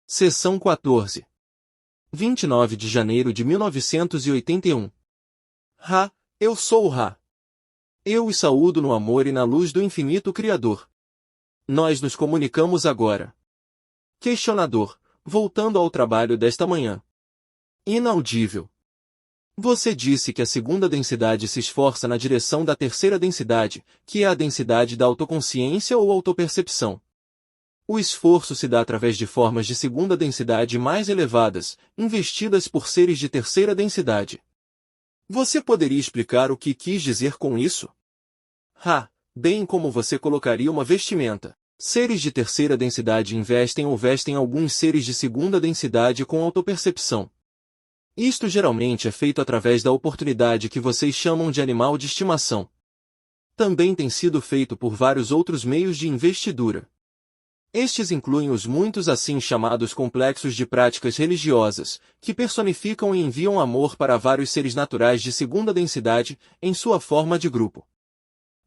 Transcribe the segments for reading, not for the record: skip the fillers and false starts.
Seção 14. 29 de janeiro de 1981. Ra, eu sou o Ra. Eu os saúdo no amor e na luz do infinito Criador. Nós nos comunicamos agora. Questionador, voltando ao trabalho desta manhã. Inaudível. Você disse que a segunda densidade se esforça na direção da terceira densidade, que é a densidade da autoconsciência ou autopercepção. O esforço se dá através de formas de segunda densidade mais elevadas, investidas por seres de terceira densidade. Você poderia explicar o que quis dizer com isso? Bem como você colocaria uma vestimenta. Seres de terceira densidade investem ou vestem alguns seres de segunda densidade com autopercepção. Isto geralmente é feito através da oportunidade que vocês chamam de animal de estimação. Também tem sido feito por vários outros meios de investidura. Estes incluem os muitos assim chamados complexos de práticas religiosas, que personificam e enviam amor para vários seres naturais de segunda densidade, em sua forma de grupo.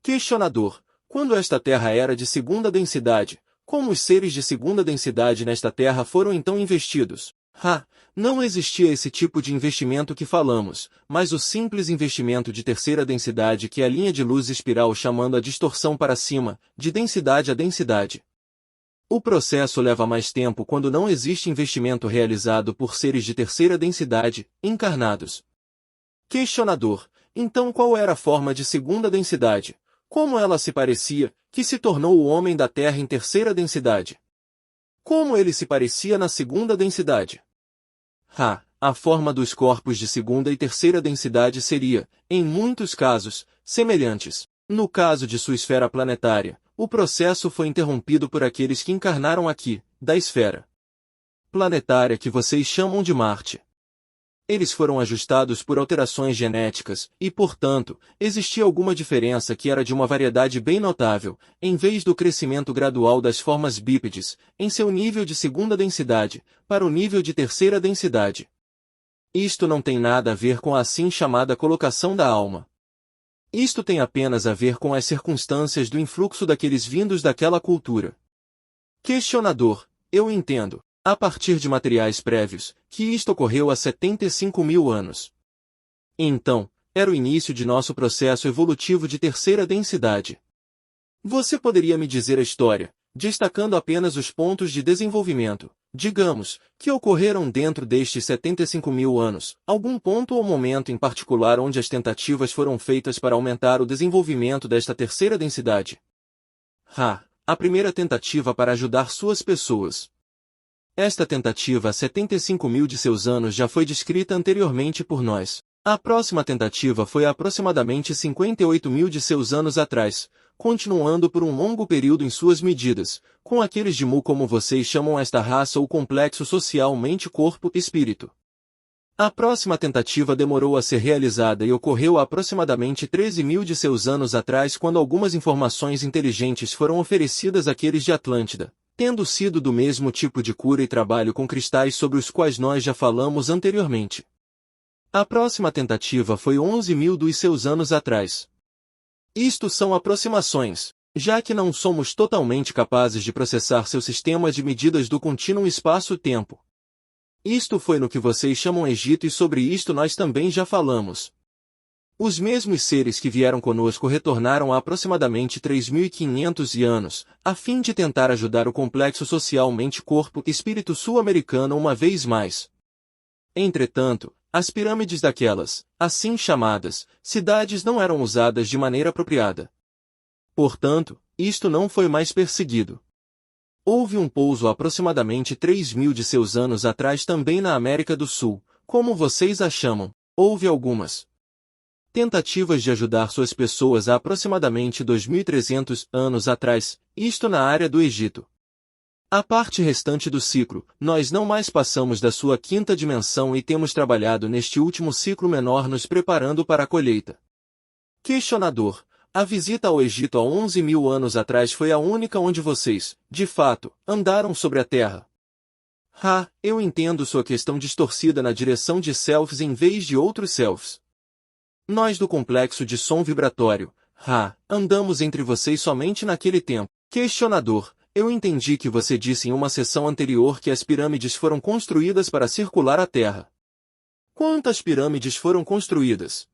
Questionador, quando esta Terra era de segunda densidade, como os seres de segunda densidade nesta Terra foram então investidos? Não existia esse tipo de investimento que falamos, mas o simples investimento de terceira densidade que é a linha de luz espiral chamando a distorção para cima, de densidade a densidade. O processo leva mais tempo quando não existe investimento realizado por seres de terceira densidade, encarnados. Questionador, então qual era a forma de segunda densidade? Como ela se parecia, que se tornou o homem da Terra em terceira densidade? Como ele se parecia na segunda densidade? A forma dos corpos de segunda e terceira densidade seria, em muitos casos, semelhantes. No caso de sua esfera planetária, o processo foi interrompido por aqueles que encarnaram aqui, da esfera planetária que vocês chamam de Marte. Eles foram ajustados por alterações genéticas, e portanto, existia alguma diferença que era de uma variedade bem notável, em vez do crescimento gradual das formas bípedes, em seu nível de segunda densidade, para o nível de terceira densidade. Isto não tem nada a ver com a assim chamada colocação da alma. Isto tem apenas a ver com as circunstâncias do influxo daqueles vindos daquela cultura. Questionador, eu entendo, a partir de materiais prévios, que isto ocorreu há 75.000 anos. Então, era o início de nosso processo evolutivo de terceira densidade. Você poderia me dizer a história, destacando apenas os pontos de desenvolvimento, digamos, que ocorreram dentro destes 75.000 anos, algum ponto ou momento em particular onde as tentativas foram feitas para aumentar o desenvolvimento desta terceira densidade? A primeira tentativa para ajudar suas pessoas. Esta tentativa há 75.000 de seus anos já foi descrita anteriormente por nós. A próxima tentativa foi há aproximadamente 58.000 de seus anos atrás, continuando por um longo período em suas medidas, com aqueles de Mu como vocês chamam esta raça ou complexo social mente-corpo-espírito. A próxima tentativa demorou a ser realizada e ocorreu há aproximadamente 13.000 de seus anos atrás quando algumas informações inteligentes foram oferecidas àqueles de Atlântida, tendo sido do mesmo tipo de cura e trabalho com cristais sobre os quais nós já falamos anteriormente. A próxima tentativa foi 11.000 dos seus anos atrás. Isto são aproximações, já que não somos totalmente capazes de processar seu sistema de medidas do contínuo espaço-tempo. Isto foi no que vocês chamam Egito e sobre isto nós também já falamos. Os mesmos seres que vieram conosco retornaram há aproximadamente 3.500 anos, a fim de tentar ajudar o complexo social mente-corpo-espírito sul-americano uma vez mais. Entretanto, as pirâmides daquelas, assim chamadas, cidades não eram usadas de maneira apropriada. Portanto, isto não foi mais perseguido. Houve um pouso há aproximadamente 3.000 de seus anos atrás também na América do Sul, como vocês a chamam. Houve algumas tentativas de ajudar suas pessoas há aproximadamente 2.300 anos atrás, isto na área do Egito. A parte restante do ciclo, nós não mais passamos da sua quinta dimensão e temos trabalhado neste último ciclo menor nos preparando para a colheita. Questionador, a visita ao Egito há 11.000 anos atrás foi a única onde vocês, de fato, andaram sobre a Terra. Eu entendo sua questão distorcida na direção de selves em vez de outros selves. Nós do complexo de som vibratório, andamos entre vocês somente naquele tempo. Questionador, eu entendi que você disse em uma sessão anterior que as pirâmides foram construídas para circular a Terra. Quantas pirâmides foram construídas?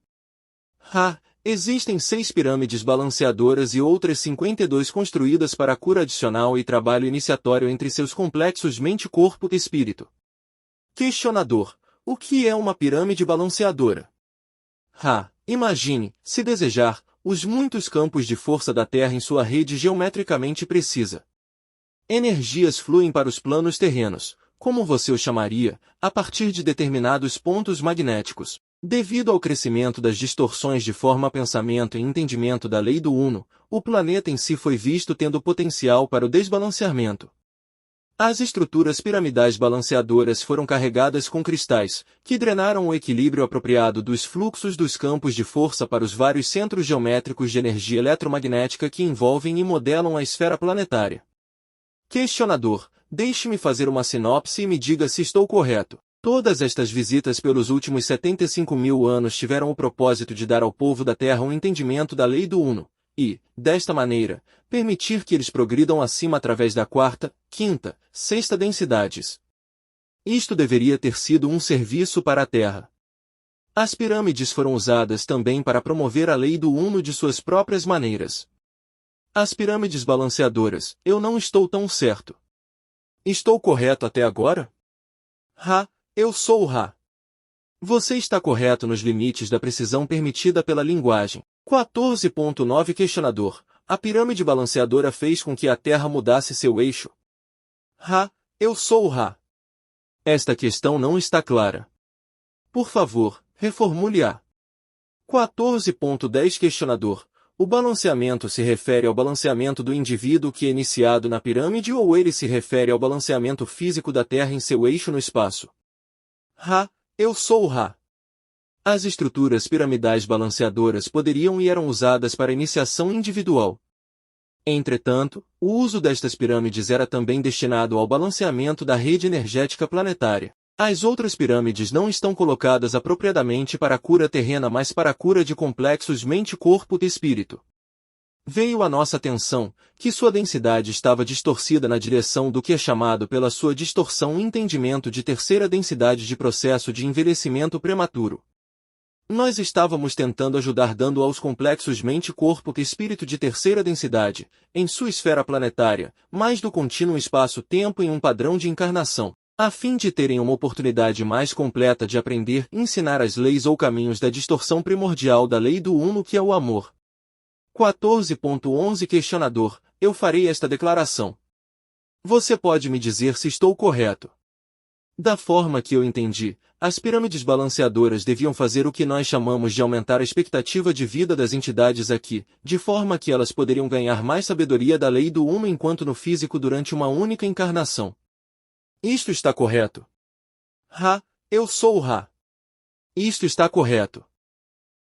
Existem 6 pirâmides balanceadoras e outras 52 construídas para cura adicional e trabalho iniciatório entre seus complexos mente, corpo e espírito. Questionador: o que é uma pirâmide balanceadora? Imagine, se desejar, os muitos campos de força da Terra em sua rede geometricamente precisa. Energias fluem para os planos terrenos, como você o chamaria, a partir de determinados pontos magnéticos. Devido ao crescimento das distorções de forma pensamento e entendimento da lei do Uno, o planeta em si foi visto tendo potencial para o desbalanceamento. As estruturas piramidais balanceadoras foram carregadas com cristais, que drenaram o equilíbrio apropriado dos fluxos dos campos de força para os vários centros geométricos de energia eletromagnética que envolvem e modelam a esfera planetária. Questionador: deixe-me fazer uma sinopse e me diga se estou correto. Todas estas visitas pelos últimos 75.000 anos tiveram o propósito de dar ao povo da Terra um entendimento da lei do Uno, e, desta maneira, permitir que eles progridam acima através da quarta, quinta, sexta densidades. Isto deveria ter sido um serviço para a Terra. As pirâmides foram usadas também para promover a lei do Uno de suas próprias maneiras. As pirâmides balanceadoras, eu não estou tão certo. Estou correto até agora? Eu sou o Ra. Você está correto nos limites da precisão permitida pela linguagem. 14.9 Questionador: a pirâmide balanceadora fez com que a Terra mudasse seu eixo? Eu sou o Ra. Esta questão não está clara. Por favor, reformule-a. 14.10 Questionador: o balanceamento se refere ao balanceamento do indivíduo que é iniciado na pirâmide ou ele se refere ao balanceamento físico da Terra em seu eixo no espaço? Eu sou o Ra. As estruturas piramidais balanceadoras poderiam e eram usadas para iniciação individual. Entretanto, o uso destas pirâmides era também destinado ao balanceamento da rede energética planetária. As outras pirâmides não estão colocadas apropriadamente para a cura terrena, mas para a cura de complexos mente, corpo e espírito. Veio à nossa atenção que sua densidade estava distorcida na direção do que é chamado pela sua distorção entendimento de terceira densidade de processo de envelhecimento prematuro. Nós estávamos tentando ajudar dando aos complexos mente, corpo e espírito de terceira densidade, em sua esfera planetária, mais do contínuo espaço-tempo em um padrão de encarnação, a fim de terem uma oportunidade mais completa de aprender e ensinar as leis ou caminhos da distorção primordial da lei do Uno que é o amor. 14.11 Questionador: eu farei esta declaração. Você pode me dizer se estou correto? Da forma que eu entendi, as pirâmides balanceadoras deviam fazer o que nós chamamos de aumentar a expectativa de vida das entidades aqui, de forma que elas poderiam ganhar mais sabedoria da lei do Uno enquanto no físico durante uma única encarnação. Isto está correto? Eu sou o Ra. Isto está correto.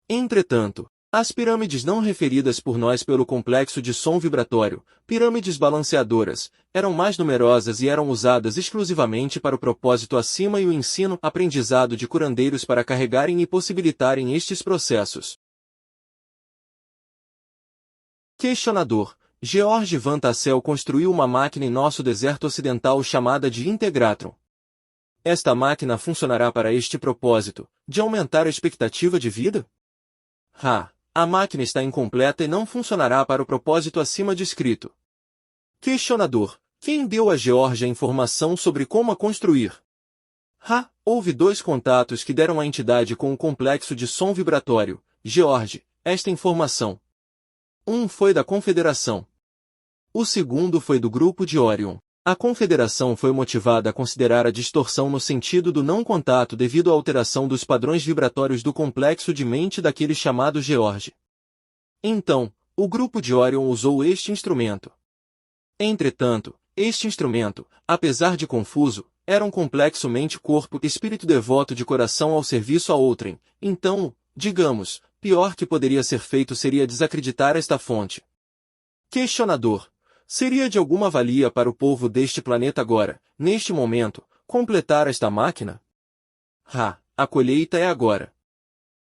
Entretanto, as pirâmides não referidas por nós pelo complexo de som vibratório, pirâmides balanceadoras, eram mais numerosas e eram usadas exclusivamente para o propósito acima e o ensino-aprendizado de curandeiros para carregarem e possibilitarem estes processos. Questionador: George Van Tassel construiu uma máquina em nosso deserto ocidental chamada de Integratron. Esta máquina funcionará para este propósito, de aumentar a expectativa de vida? A máquina está incompleta e não funcionará para o propósito acima descrito. Questionador: quem deu a George a informação sobre como a construir? Houve 2 contatos que deram à entidade com o complexo de som vibratório, George, esta informação. Um foi da Confederação. O segundo foi do grupo de Orion. A Confederação foi motivada a considerar a distorção no sentido do não contato devido à alteração dos padrões vibratórios do complexo de mente daquele chamado George. Então, o grupo de Orion usou este instrumento. Entretanto, este instrumento, apesar de confuso, era um complexo mente-corpo-espírito devoto de coração ao serviço a outrem. Então, digamos, pior que poderia ser feito seria desacreditar esta fonte. Questionador: seria de alguma valia para o povo deste planeta agora, neste momento, completar esta máquina? A colheita é agora.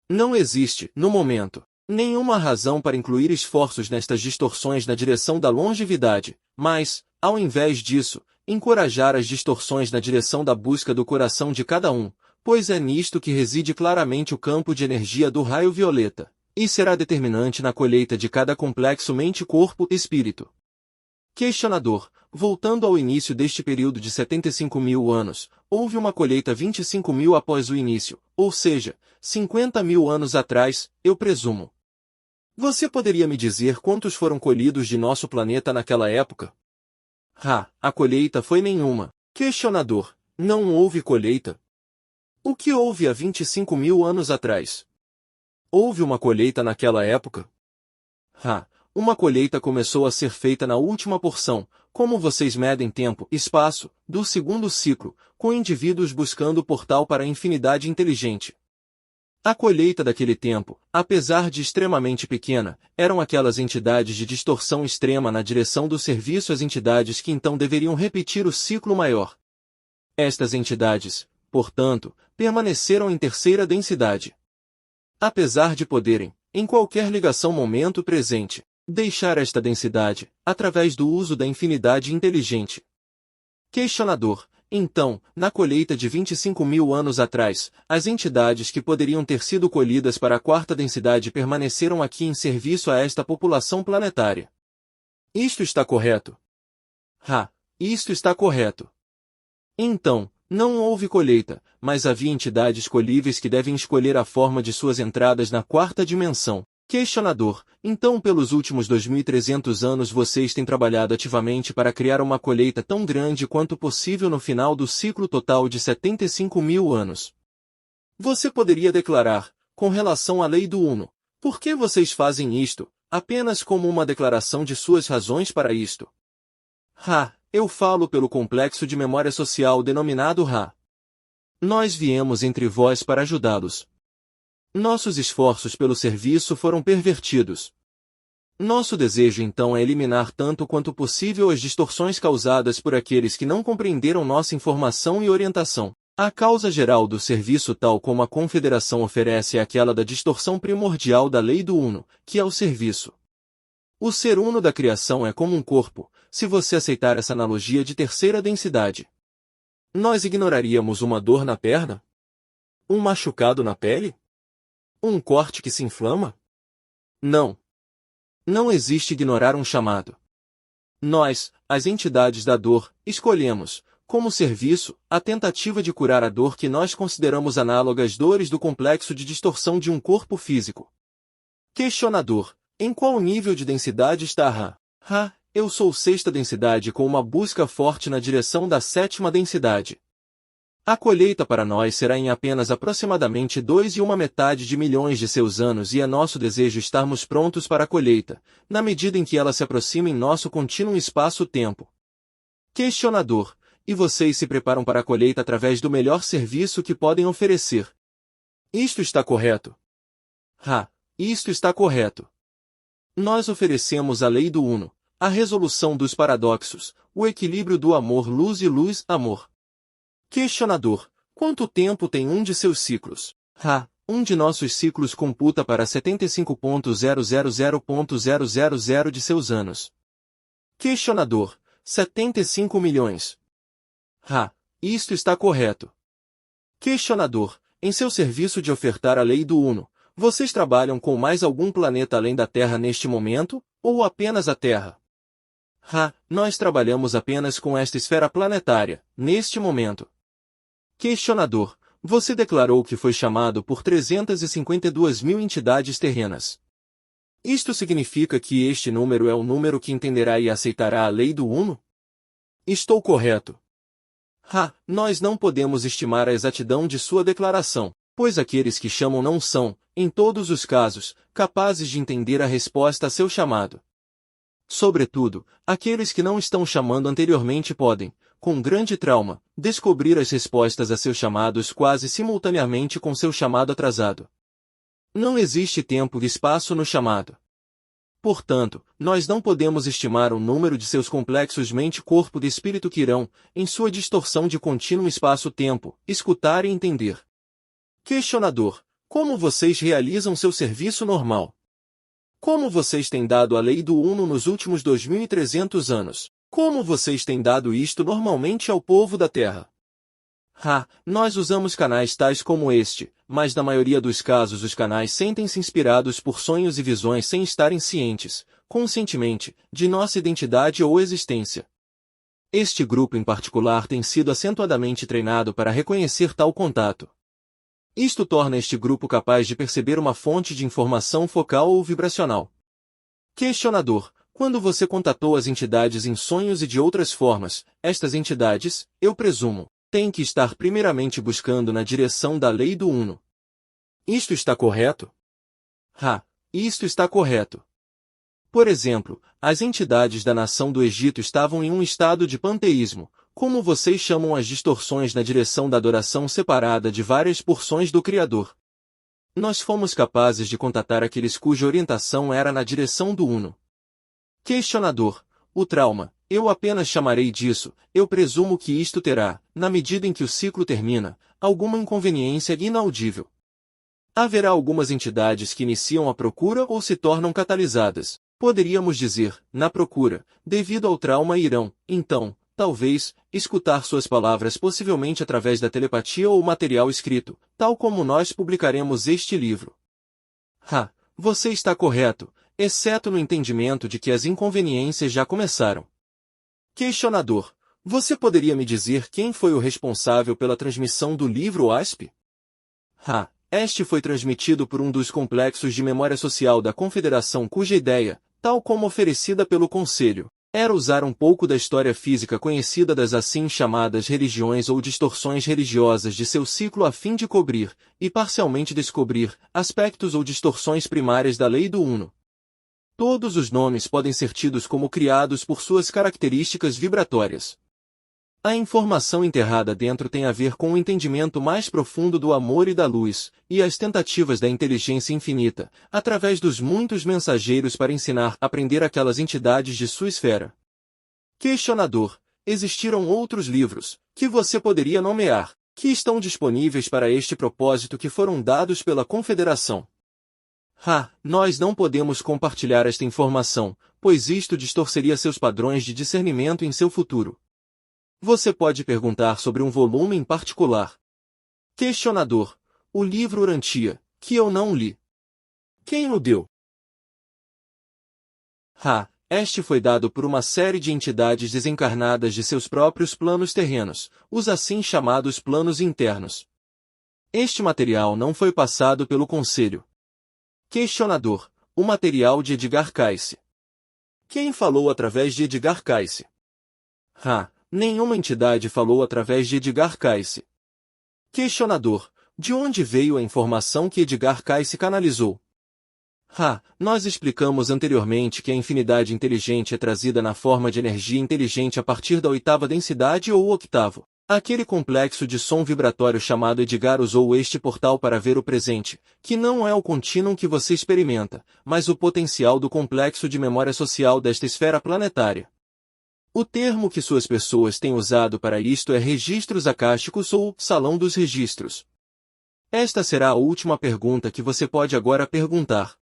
Não existe, no momento, nenhuma razão para incluir esforços nestas distorções na direção da longevidade, mas, ao invés disso, encorajar as distorções na direção da busca do coração de cada um, pois é nisto que reside claramente o campo de energia do raio violeta, e será determinante na colheita de cada complexo mente-corpo-espírito. Questionador: voltando ao início deste período de 75.000 anos, houve uma colheita 25.000 após o início, ou seja, 50.000 anos atrás, eu presumo. Você poderia me dizer quantos foram colhidos de nosso planeta naquela época? A colheita foi nenhuma. Questionador: não houve colheita? O que houve há 25.000 anos atrás? Houve uma colheita naquela época? Uma colheita começou a ser feita na última porção, como vocês medem tempo, espaço, do segundo ciclo, com indivíduos buscando o portal para a infinidade inteligente. A colheita daquele tempo, apesar de extremamente pequena, eram aquelas entidades de distorção extrema na direção do serviço às entidades que então deveriam repetir o ciclo maior. Estas entidades, portanto, permaneceram em terceira densidade. Apesar de poderem, em qualquer ligação momento presente, deixar esta densidade, através do uso da infinidade inteligente. Questionador: então, na colheita de 25.000 anos atrás, as entidades que poderiam ter sido colhidas para a quarta densidade permaneceram aqui em serviço a esta população planetária. Isto está correto? Isto está correto. Então, não houve colheita, mas havia entidades colhíveis que devem escolher a forma de suas entradas na quarta dimensão. Questionador: então pelos últimos 2.300 anos vocês têm trabalhado ativamente para criar uma colheita tão grande quanto possível no final do ciclo total de 75.000 anos. Você poderia declarar, com relação à lei do Uno, por que vocês fazem isto, apenas como uma declaração de suas razões para isto? Eu falo pelo complexo de memória social denominado Ra. Nós viemos entre vós para ajudá-los. Nossos esforços pelo serviço foram pervertidos. Nosso desejo então é eliminar tanto quanto possível as distorções causadas por aqueles que não compreenderam nossa informação e orientação. A causa geral do serviço tal como a Confederação oferece é aquela da distorção primordial da lei do Uno, que é o serviço. O ser uno da criação é como um corpo, se você aceitar essa analogia de terceira densidade. Nós ignoraríamos uma dor na perna? Um machucado na pele? Um corte que se inflama? Não. Não existe ignorar um chamado. Nós, as entidades da dor, escolhemos, como serviço, a tentativa de curar a dor que nós consideramos análoga às dores do complexo de distorção de um corpo físico. Questionador: em qual nível de densidade está Ra? Eu sou sexta densidade com uma busca forte na direção da sétima densidade. A colheita para nós será em apenas aproximadamente 2,1 milhões de seus anos e é nosso desejo estarmos prontos para a colheita, na medida em que ela se aproxima em nosso contínuo espaço-tempo. Questionador: e vocês se preparam para a colheita através do melhor serviço que podem oferecer? Isto está correto? Isto está correto. Nós oferecemos a lei do Uno, a resolução dos paradoxos, o equilíbrio do amor-luz e luz-amor. Questionador: quanto tempo tem um de seus ciclos? Um de nossos ciclos computa para 75.000.000 de seus anos. Questionador: 75 milhões. Isto está correto. Questionador: em seu serviço de ofertar a lei do Uno, vocês trabalham com mais algum planeta além da Terra neste momento, ou apenas a Terra? Nós trabalhamos apenas com esta esfera planetária, neste momento. Questionador: você declarou que foi chamado por 352.000 entidades terrenas. Isto significa que este número é o número que entenderá e aceitará a lei do Uno? Estou correto. Nós não podemos estimar a exatidão de sua declaração, pois aqueles que chamam não são, em todos os casos, capazes de entender a resposta a seu chamado. Sobretudo, aqueles que não estão chamando anteriormente podem, com grande trauma, descobrir as respostas a seus chamados quase simultaneamente com seu chamado atrasado. Não existe tempo e espaço no chamado. Portanto, nós não podemos estimar o número de seus complexos mente-corpo e espírito que irão, em sua distorção de contínuo espaço-tempo, escutar e entender. Questionador: como vocês realizam seu serviço normal? Como vocês têm dado a lei do Uno nos últimos 2.300 anos? Como vocês têm dado isto normalmente ao povo da Terra? Nós usamos canais tais como este, mas na maioria dos casos os canais sentem-se inspirados por sonhos e visões sem estarem cientes, conscientemente, de nossa identidade ou existência. Este grupo em particular tem sido acentuadamente treinado para reconhecer tal contato. Isto torna este grupo capaz de perceber uma fonte de informação focal ou vibracional. Questionador: quando você contatou as entidades em sonhos e de outras formas, estas entidades, eu presumo, têm que estar primeiramente buscando na direção da lei do Uno. Isto está correto? Isto está correto. Por exemplo, as entidades da nação do Egito estavam em um estado de panteísmo, como vocês chamam as distorções na direção da adoração separada de várias porções do Criador. Nós fomos capazes de contatar aqueles cuja orientação era na direção do Uno. Questionador: o trauma, eu apenas chamarei disso, eu presumo que isto terá, na medida em que o ciclo termina, alguma inconveniência inaudível. Haverá algumas entidades que iniciam a procura ou se tornam catalisadas, poderíamos dizer, na procura, devido ao trauma e irão, então, talvez, escutar suas palavras possivelmente através da telepatia ou material escrito, tal como nós publicaremos este livro. Você está correto, exceto no entendimento de que as inconveniências já começaram. Questionador: você poderia me dizer quem foi o responsável pela transmissão do livro ASP? Este foi transmitido por um dos complexos de memória social da Confederação cuja ideia, tal como oferecida pelo Conselho, era usar um pouco da história física conhecida das assim chamadas religiões ou distorções religiosas de seu ciclo a fim de cobrir, e parcialmente descobrir, aspectos ou distorções primárias da lei do Uno. Todos os nomes podem ser tidos como criados por suas características vibratórias. A informação enterrada dentro tem a ver com o entendimento mais profundo do amor e da luz, e as tentativas da inteligência infinita, através dos muitos mensageiros para ensinar a aprender aquelas entidades de sua esfera. Questionador: existiram outros livros, que você poderia nomear, que estão disponíveis para este propósito que foram dados pela Confederação? Nós não podemos compartilhar esta informação, pois isto distorceria seus padrões de discernimento em seu futuro. Você pode perguntar sobre um volume em particular. Questionador: o livro Urantia, que eu não li. Quem o deu? Este foi dado por uma série de entidades desencarnadas de seus próprios planos terrenos, os assim chamados planos internos. Este material não foi passado pelo Conselho. Questionador: o material de Edgar Cayce. Quem falou através de Edgar Cayce? Nenhuma entidade falou através de Edgar Cayce. Questionador: de onde veio a informação que Edgar Cayce canalizou? Nós explicamos anteriormente que a infinidade inteligente é trazida na forma de energia inteligente a partir da oitava densidade ou octavo. Aquele complexo de som vibratório chamado Edgar usou este portal para ver o presente, que não é o contínuo que você experimenta, mas o potencial do complexo de memória social desta esfera planetária. O termo que suas pessoas têm usado para isto é registros acásticos ou salão dos registros. Esta será a última pergunta que você pode agora perguntar.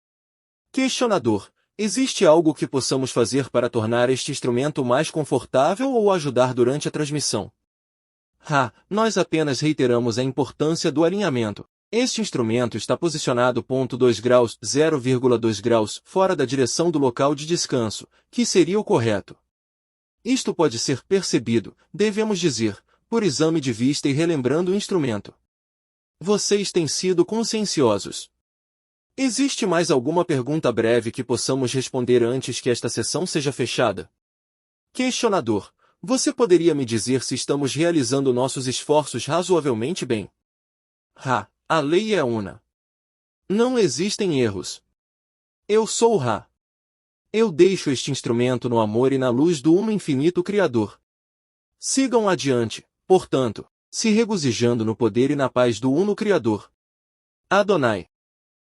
Questionador: existe algo que possamos fazer para tornar este instrumento mais confortável ou ajudar durante a transmissão? Nós apenas reiteramos a importância do alinhamento. Este instrumento está posicionado 0,2 graus, 0,2 graus, fora da direção do local de descanso, que seria o correto. Isto pode ser percebido, devemos dizer, por exame de vista e relembrando o instrumento. Vocês têm sido conscienciosos. Existe mais alguma pergunta breve que possamos responder antes que esta sessão seja fechada? Questionador: você poderia me dizer se estamos realizando nossos esforços razoavelmente bem? A lei é una. Não existem erros. Eu sou Ra. Eu deixo este instrumento no amor e na luz do Uno Infinito Criador. Sigam adiante, portanto, se regozijando no poder e na paz do Uno Criador. Adonai.